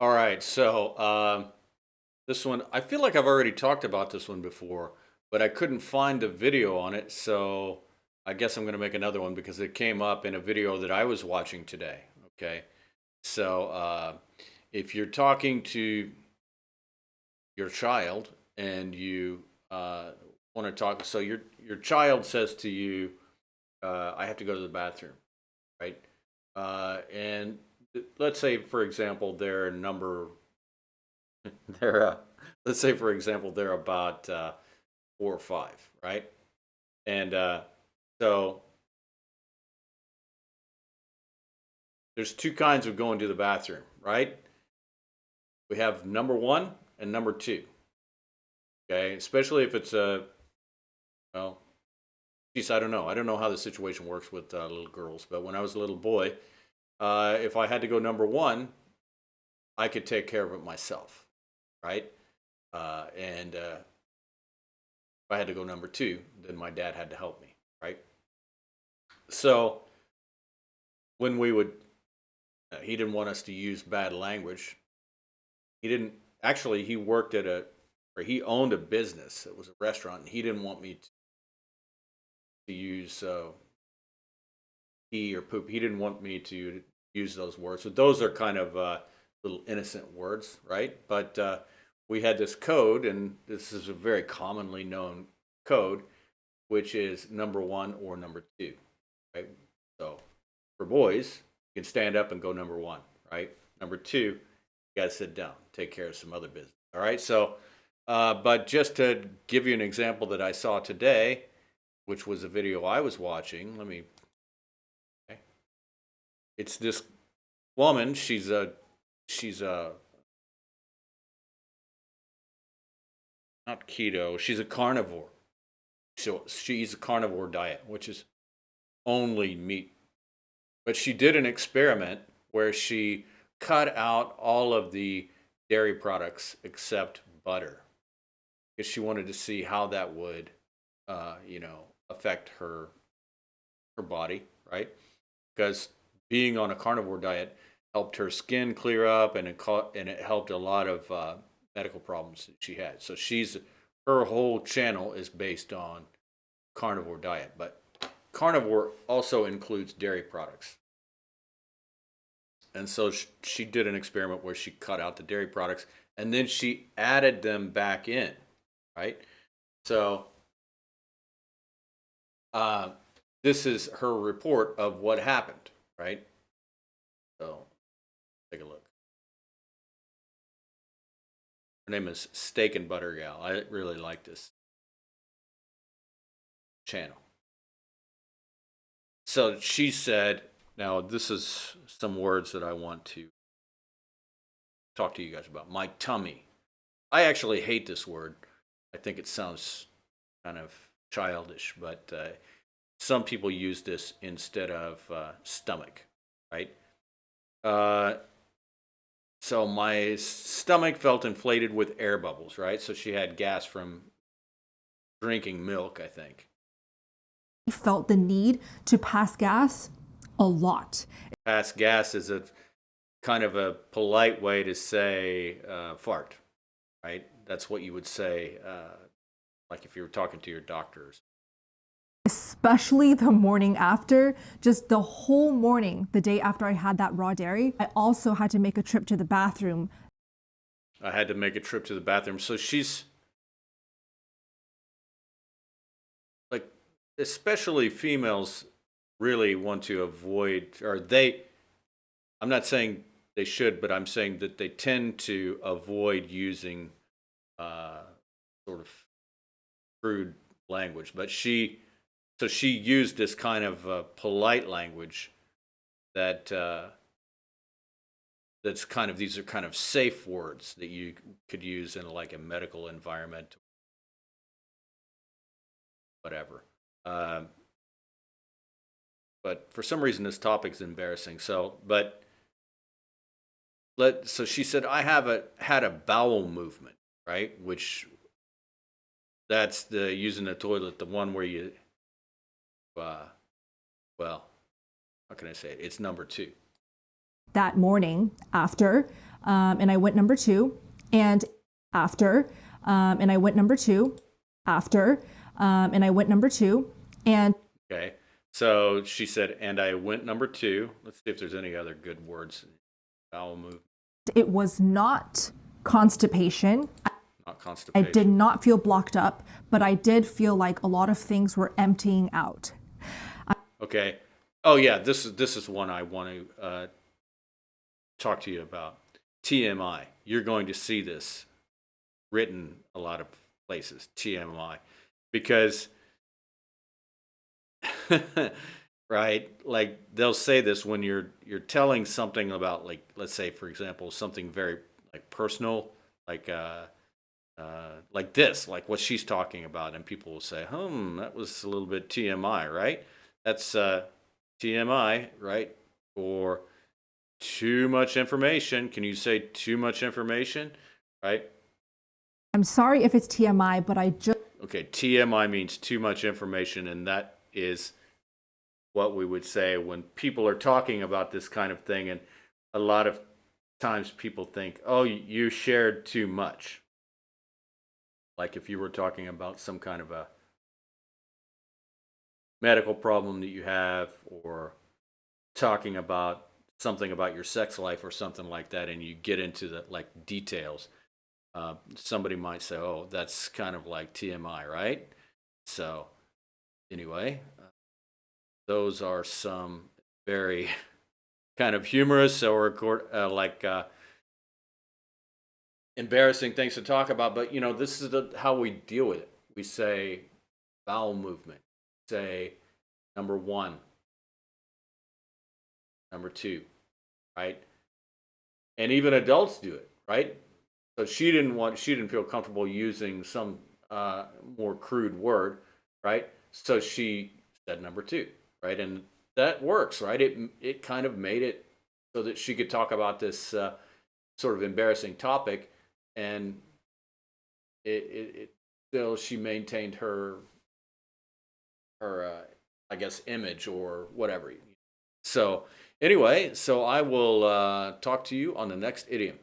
All right, so this one, I feel like I've already talked about this one before, but I couldn't find the video on it, so I guess I'm going to make another one because it came up in a video that I was watching today. Okay, so if you're talking to your child and you want to talk, so your child says to you, "I have to go to the bathroom," right? And let's say, for example, they're number they're let's say for example they're about 4 or 5, right? And so there's two kinds of going to the bathroom, right? We have number one and number two. Okay, especially if it's a well, geez, I don't know. I don't know how the situation works with little girls, but when I was a little boy, if I had to go number one, I could take care of it myself, right? And if I had to go number two, then my dad had to help me, right? So when we would, he didn't want us to use bad language. He didn't actually. He worked at or he owned a business. It was a restaurant, and he didn't want me to use pee or poop. He didn't want me to use those words. So those are kind of little innocent words, right? But we had this code, and this is a very commonly known code, which is number one or number two, right? So for boys, you can stand up and go number one, right? Number two, you got to sit down, take care of some other business. All right. So, but just to give you an example that I saw today, which was a video I was watching, let me, okay. It's this woman. She's a, not keto, she's a carnivore. So she's a carnivore diet, which is only meat. But she did an experiment where she cut out all of the dairy products except butter because she wanted to see how that would, affect her body, right? Because being on a carnivore diet helped her skin clear up, and it helped a lot of medical problems that she had. So her whole channel is based on carnivore diet, but carnivore also includes dairy products. And so she did an experiment where she cut out the dairy products and then she added them back in, right? So uh, this is her report of what happened, right? So take a look. Her name is Steak and Butter Gal. I really like this channel. So she said, now this is some words that I want to talk to you guys about. My tummy. I actually hate this word. I think it sounds kind of childish, but some people use this instead of stomach, right? Uh, so my stomach felt inflated with air bubbles, right? So she had gas from drinking milk, I think. Felt the need to pass gas a lot. Pass gas is a kind of a polite way to say fart, right? That's what you would say, like if you were talking to your doctors. Especially the morning after, just the whole morning, the day after I had that raw dairy, I also had to make a trip to the bathroom. I had to make a trip to the bathroom. So she's like, especially females really want to avoid, I'm not saying they should, but I'm saying that they tend to avoid using uh, sort of crude language. But so she used this kind of polite language that that's kind of, these are kind of safe words that you could use in like a medical environment, whatever. Um, but for some reason, this topic is embarrassing. So, but so she said, I had a bowel movement, right? Which that's the using the toilet, the one where you, uh, well, how can I say it? It's number two. That morning after, and I went number 2, and after, and I went number 2, after, and I went number 2, and Okay. So she said, and I went number 2. Let's see if there's any other good words. Bowel movement, it was not constipation. not I constipation. did not feel blocked up, but I did feel like a lot of things were emptying out. Okay. Oh yeah, this is one I want to talk to you about. TMI. You're going to see this written a lot of places. TMI, because right, like they'll say this when you're telling something about, like, let's say for example something very like personal, like this, like what she's talking about, and people will say, that was a little bit TMI, right? That's TMI, right? Or too much information. Can you say too much information, right? I'm sorry if it's TMI, but I just Okay, TMI means too much information, and that is what we would say when people are talking about this kind of thing. And a lot of times people think, oh, you shared too much. Like if you were talking about some kind of a medical problem that you have, or talking about something about your sex life or something like that, and you get into the like details, somebody might say, oh, that's kind of like TMI, right? So anyway, those are some very kind of humorous or embarrassing things to talk about. But this is how we deal with it. We say bowel movement, say number 1, number 2, right? And even adults do it, right? So she didn't feel comfortable using some more crude word, right? So she said number 2, right? And that works, right? It kind of made it so that she could talk about this sort of embarrassing topic, and it still, she maintained her I guess image or whatever. So anyway, so I will talk to you on the next idiom.